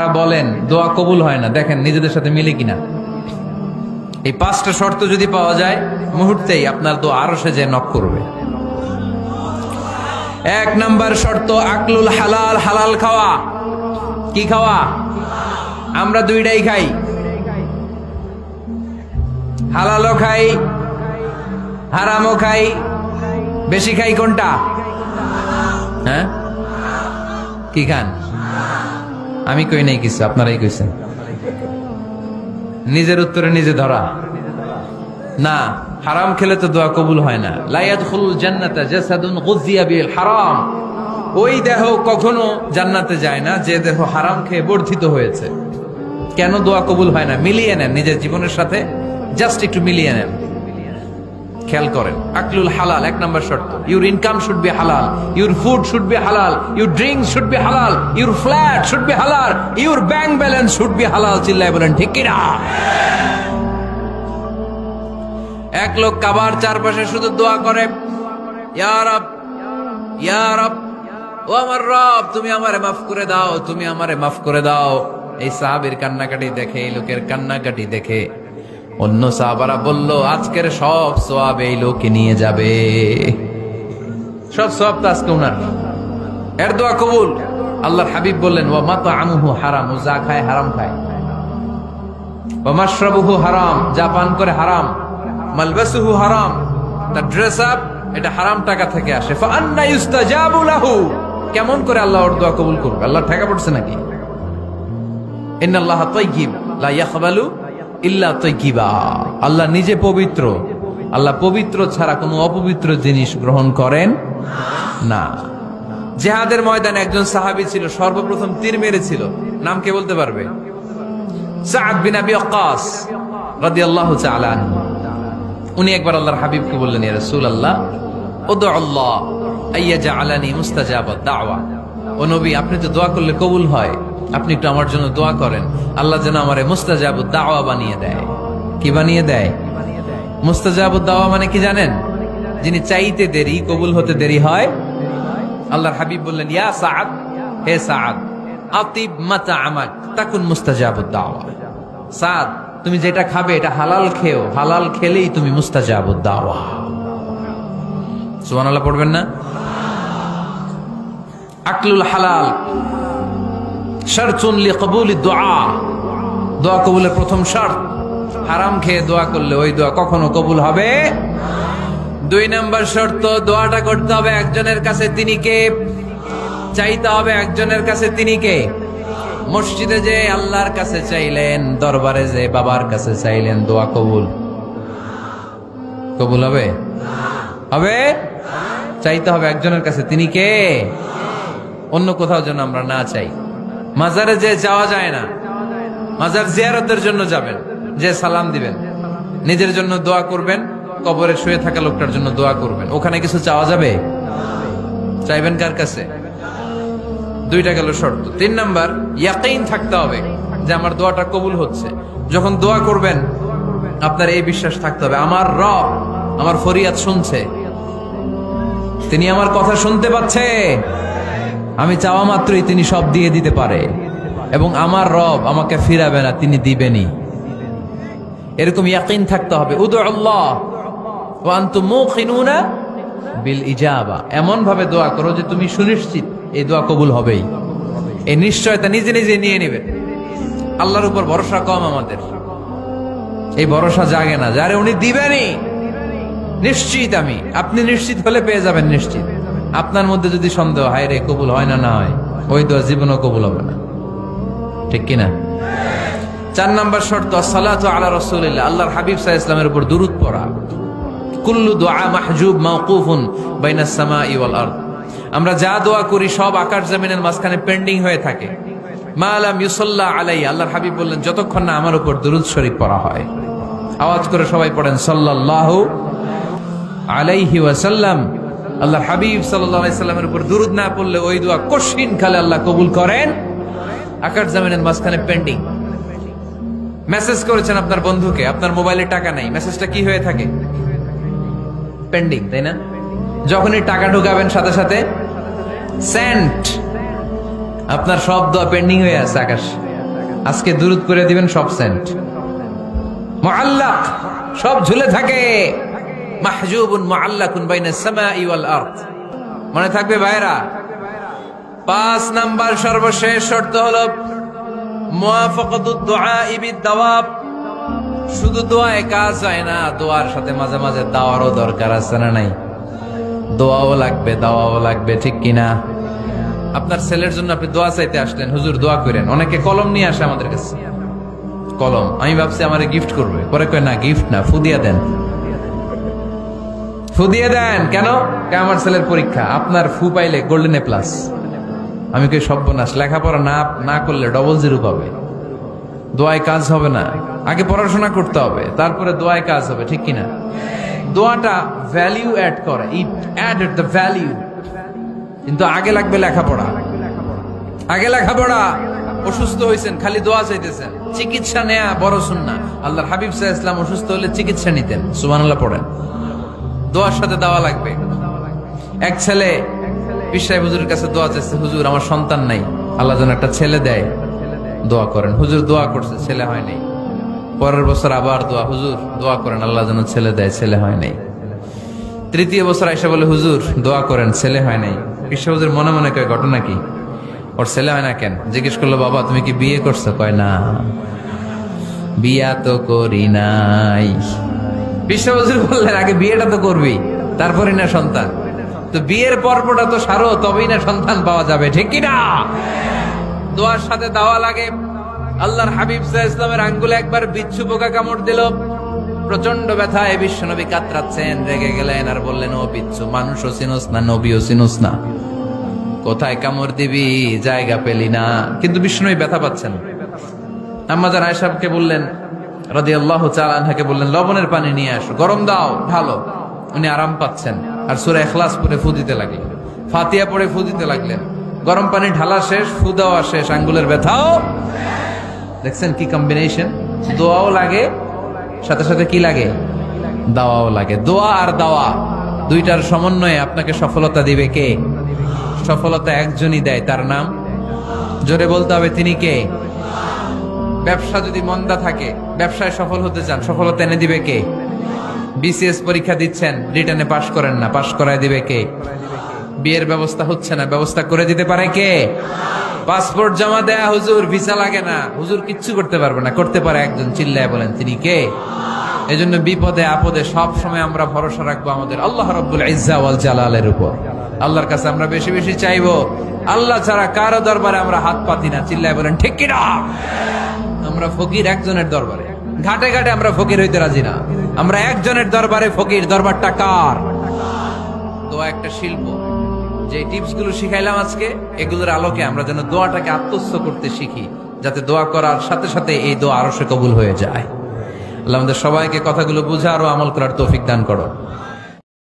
বলেন দোয়া কবুল হয় না, দেখেন নিজেদের সাথে মিলে কিনা। এই পাঁচটা শর্ত যদি পাওয়া যায় মুহূর্তেই আপনার দোয়া আরশে যে নক করবে। এক নাম্বার শর্ত আকলুল হালাল, হালাল খাওয়া। কি খাওয়া? আমরা দুইটাই খাই, হালালও খাই হারামও খাই। বেশি খাই কোনটা? হ্যাঁ, কি খান? আমি কই নাই কিছু, আপনারাই কইছেন। নিজের উত্তরে নিজে ধরা না। হারাম খেলে তো দোয়া কবুল হয় না। লা ইয়াদখুলুল জান্নাতা জাসাদুন গুযিয়া বিল হারাম। ওই দেহ কখনো জান্নাতে যায় না যে দেহ হারাম খেয়ে বর্ধিত হয়েছে। কেন দোয়া কবুল হয় না? মিলিয়ে নেন নিজের জীবনের সাথে, জাস্ট একটু মিলিয়ে নেন, খেয়াল করেন। আকলুল হালাল এক নাম্বার শর্ত। ইউর ইনকাম শুড বি হালাল, ইউর ফুড শুড বি হালাল, ইউর ড্রিঙ্কস শুড বি হালাল, ইউর ফ্ল্যাট শুড বি হালাল, your bank balance should be হালাল। চিল্লায় বলেন ঠিক কিনা? এক লোক কাবার চারপাশে শুধু দোয়া করে, ইয়া রব, ইয়া রব, ও আমার রব, তুমি আমারে মাফ করে দাও, তুমি আমারে মাফ করে দাও। এই সাহাবীর কান্নাকাটি দেখে, এই লোকের কান্নাকাটি দেখে অন্য সাহাবারা বলল, আজকের সব সওয়াব এই লোকে নিয়ে যাবে। সব সওয়াব তো আজকে উনার। এর দোয়া কবুল। আল্লাহর হাবিব বললেন, ওয়া মাতআমুহু হারাম, ও যা খায় হারাম খায়। ওয়া মাশরাবুহু হারাম, যা পান করে হারাম। মালবাসুহু হারাম, তার ড্রেস আপ এটা হারাম টাকা থেকে আসে। ফাআন্না ইউস্তাজাবু লাহু, কেমন করে আল্লাহ ওর দোয়া কবুল করবে? আল্লাহ ঠেকা পড়ছে নাকি? ইন্নাল্লাহা তাইয়্যিব লা ইয়াকবালু ইল্লা তাইয়্যিবা। আল্লাহ নিজে পবিত্র, আল্লাহ পবিত্র ছাড়া কোনো অপবিত্র জিনিস গ্রহণ করেন না। জিহাদের ময়দানে একজন সাহাবী ছিল, সর্বপ্রথম তীর মেরেছিল। নাম কে বলতে পারবে? সাদ বিন আবি ওয়াক্কাস রাদিয়াল্লাহু তাআলা আনহু। উনি একবার আল্লাহর হাবিবকে বললেন, ইয়া রাসূলুল্লাহ, উদউ আল্লাহ আইয়াজআলানি মুস্তাজাবাদ দাওয়া। ও নবী, আপনি তো দোয়া করলে কবুল হয়, আপনি একটু আমার জন্য দোয়া করেন, আল্লাহ যেন আমারে মুস্তাজাবুদ দাওয়া বানিয়ে দেয়। কি বানিয়ে দেয়? মুস্তাজাবুদ দাওয়া মানে কি জানেন? যিনি চাইতে দেরি, কবুল হতে দেরি হয়। আল্লাহর হাবিব বললেন, ইয়া সাআদ, হে সাআদ, আতিব মাতআমাক তাকুন মুস্তাজাবুদ দাওয়া। সাদ, তুমি যেটা খাবে এটা হালাল খেও, হালাল খেলেই তুমি মুস্তাজাবুদ দাওয়া। সুবহানাল্লাহ পড়বেন না? আকলুল হালাল শারতুন লিকবুলিদ দুআ, দোয়া কবুলের প্রথম শর্ত। হারাম খেয়ে দোয়া করলে ওই দোয়া কখনো কবুল হবে। দুই নাম্বার শর্ত, দোয়াটা করতে হবে একজনের কাছে, তিনি কে? চাইতে হবে একজনের কাছে, তিনি কে? মসজিদে যে আল্লাহর কাছে চাইলেন, দরবারে যে বাবার কাছে চাইলেন, দোয়া কবুল কবুল হবে? হবে? চাইতে হবে একজনের কাছে, তিনি কে? অন্য কোথাও যেন আমরা না চাই। মাজারে যে যাওয়া যায় না, মাজার জিয়ারতের জন্য যাবেন, যে সালাম দিবেন, নিজের জন্য দোয়া করবেন, কবরে শুয়ে থাকা লোকটার জন্য দোয়া করবেন। ওখানে কিছু চাওয়া যাবে? চাইবেন কার কাছে? দুইটা গেল শর্ত। তিন নাম্বার, ইয়াকিন থাকতে হবে যে আমার দোয়াটা কবুল হচ্ছে। যখন দোয়া করবেন আপনার এই বিশ্বাস থাকতে হবে, আমার রব আমার ফরিয়াদ শুনছে, তিনি আমার কথা শুনতে পাচ্ছে, আমি চাওয়া মাত্রই তিনি সব দিয়ে দিতে পারে, এবং আমার রব আমাকে ফিরাবে না, তিনি দিবেনই। এরকম ইয়াকিন থাকতে হবে। উদউ আল্লাহ ওয়া আনতুম মুকিনুনা বিল ইজাবা, এমন ভাবে দোয়া করো যে তুমি সুনিশ্চিত এই দোয়া কবুল হবেই। এই নিশ্চয়তা নিজে নিজে নিয়ে নেবেন। আল্লাহর উপর ভরসা কম আমাদের, এই ভরসা জাগে না, যারে উনি দিবেনই নিশ্চিত আমি। আপনি নিশ্চিত হলে পেয়ে যাবেন নিশ্চিত। আপনার মধ্যে যদি সন্দেহ, হায় রে কবুল হয় না, না হয়, ওই দোয়া জীবনও কবুল হবে না। ঠিক কিনা? চার নাম্বার শর্ত, সালাতু আলা রাসূলিল্লাহ, আল্লাহর হাবিব সাল্লাল্লাহু আলাইহি ওয়াসাল্লামের উপর দুরূদ পড়া। কুল্লু দুআ মাহজুব মাওকুফুন বাইনাস সামাই ওয়াল আরদ। আমরা যা দোয়া করি সব আকাশ জমিনের মাঝখানে পেন্ডিং হয়ে থাকে। মা লাম ইউসাল্লা আলাইহি, আল্লাহর হাবিব বললেন, যতক্ষণ না আমার উপর দুরূদ শরীফ পড়া হয়। আওয়াজ করে সবাই পড়েন, সাল্লাল্লাহু আলাইহি ওয়াসাল্লাম। আল্লাহর হাবিব সাল্লাল্লাহু আলাইহি সাল্লামের উপর দুরূদ না পড়লে ওই দোয়া কঠিন কালে আল্লাহ কবুল করেন। আকাশ জমিনের মাঝখানে পেন্ডিং। মেসেজ করেছেন আপনার বন্ধুকে, আপনার মোবাইলে টাকা নাই, মেসেজটা কি হয়ে থাকে? পেন্ডিং, তাই না? যখনই টাকা ঢুকাবেন সাথে সাথে সেন্ট, আপনার সব দোয়া পেন্ডিং হয়ে আছে আকাশ। আজকে দুরুদ করে দিবেন সব সেন্ট মুআল্লাক, সব ঝুলে থাকে। মাহজুবুন মুআল্লাকুন বাইনাস সামাই ওয়াল আরদ। মনে থাকবে ভাইরা। 5 নাম্বার সর্বশেষ শর্ত হলো মুওয়াফাকাতুদ দুআই বিদ-দাওয়াব। শুধু দোয়ায় কাজ হয় না, দোয়ার সাথে মাঝে মাঝে দাওয়ারও দরকার আছে না নাই? দোয়াও লাগবে, দাওয়াও লাগবে, ঠিক কিনা? আপনার ছেলের জন্য আপনি দোয়া চাইতে আসলেন, হুজুর দোয়া করেন। অনেকে কলম নিয়ে আসে আমাদের কাছে, কলম। আমি ভাবছি আমারে গিফট করবে, পরে কয় না, গিফট না, ফু দিয়ে দেন। ফু দিয়ে দেন কেন? আমার ছেলের পরীক্ষা, আপনার ফু পাইলে গোল্ডেন এ প্লাস। আমি কই সর্বনাশ, লেখাপড়া না করলে ডবল জিরো পাবে, দোয়ায় কাজ হবে না। আগে পড়াশোনা করতে হবে, তারপরে দোয়ায় কাজ হবে, ঠিক কিনা? দোয়াটা ভ্যালিউ অ্যাড করে, ইট অ্যাডেড দ্য ভ্যালিউ। কিন্তু আগে লাগবে লেখাপড়া, আগে লেখাপড়া। অসুস্থ হয়েছেন, খালি দোয়া চাইতেছেন। চিকিৎসা নেয়া বড় সুন্নাহ। আল্লাহর হাবিব সাল্লাল্লাহু আলাইহি ওয়াসাল্লাম অসুস্থ হলে চিকিৎসা নিতেন। সুবহানাল্লাহ পড়েন। দোয়ার সাথে দাওয়া লাগবে। এক ছেলে পীর সাহেব হুজুরের কাছে দোয়া চাইছে, হুজুর আমার সন্তান নাই, আল্লাহ যেন একটা ছেলে দেয়, দোয়া করেন। হুজুর দোয়া করছে, ছেলে হয় নাই। পরের বছর আবার দোয়া, হুজুর দোয়া করেন আল্লাহ যেন ছেলে দেয়, ছেলে হয় নাই। তৃতীয় বছর আইসা বলে, হুজুর দোয়া করেন, ছেলে হয় নাই। পীর সাহেব হুজুর মনে মনে কয়, ঘটনা কি? ওর ছেলে হয় না কেন? জিজ্ঞেস করলো, বাবা তুমি কি বিয়ে করছো? কয় না, বিয়া তো করি নাই। পীর সাহেব হুজুর বললেন, আগে বিয়েটা তো করবি, তারপরে না সন্তান। তো বিয়ের পর্বটা তো সারো, তবেই না সন্তান পাওয়া যাবে, ঠিক কিনা? দোয়ার সাথে দাওয়া লাগে। আল্লাহর হাবিব সাল্লাল্লাহু আলাইহি ওয়াসাল্লামের আঙ্গুলে একবার বিচ্ছু পোকা কামড় দিল। প্রচন্ড ব্যথায় বিশ্বনবী কাতরাচ্ছেন, রেগে গেলেন আর বললেন, ও বিচ্ছু, মানুষও চিনোস না, নবীও চিনোস না, কোথায় কামড় দিবি, জায়গা পেলি না। কিন্তু বিশ্বনবী ব্যথা পাচ্ছেন। আম্মা জান আয়েশাকে বললেন রাদিয়াল্লাহু তাআলা আনহাকে বললেন, লবণের পানি নিয়ে আসো, গরম দাও, ভালো। উনি আরাম পাচ্ছেন আর সূরা ইখলাস পড়ে ফু দিতে লাগলেন, ফাতিহা পড়ে ফু দিতে লাগলেন। গরম পানি ঢালা শেষ, ফু দেওয়া শেষ, আঙ্গুলের ব্যথাও। দেখছেন কি কম্বিনেশন? দোয়াও লাগে, সাথে সাথে কি লাগে? দাওয়াও লাগে। দোয়া আর দাওয়া দুইটার সমন্বয়ে আপনাকে সফলতা দিবে কে? সফলতা একজনই দেয়, তার নাম জোরে বলতে হবে, তিনি কে? ব্যবসা যদি মন্দা থাকে, ব্যবসায় সফল হতে চান, সফলতা এনে দিবে কে? বিসিএস পরীক্ষা দিচ্ছেন, রিটার্নে পাশ করেন না, পাশ করায় দিবে কে? বিয়ের ব্যবস্থা হচ্ছে না, ব্যবস্থা করে দিতে পারে কে? পাসপোর্ট জমা দেয়া, হুজুর ভিসা লাগে না, হুজুর কিচ্ছু করতে পারবে না, করতে পারে একজন, চিল্লায় বলেন তিনি কে? এজন্য বিপদে আপদে সব সময় আমরা ভরসা রাখবো আমাদের আল্লাহ রাব্বুল ইজ্জা ওয়াল জালালের উপর। আল্লাহর কাছে আমরা বেশি বেশি চাইবো। আল্লাহ ছাড়া কারো দরবারে আমরা হাত পাতি না, চিল্লায় বলেন ঠিক কিনা? আমরা ফকির একজনের দরবারে, ঘাটে ঘাটে আমরা ফকির হইতে রাজি না, আমরা একজনের দরবারে ফকির। দরবারটা কার? দোয়া একটা শিল্প। যে টিপস গুলো শিখাইলাম আজকে, এগুলোর আলোকে আমরা যেন দোয়াটাকে আত্মস্থ করতে শিখি, যাতে দোয়া করার সাথে সাথে এই দোয়া আরো সে কবুল হয়ে যায়। আল্লাহ আমাদের সবাইকে কথাগুলো বুঝার ও আমল করার তৌফিক দান করো।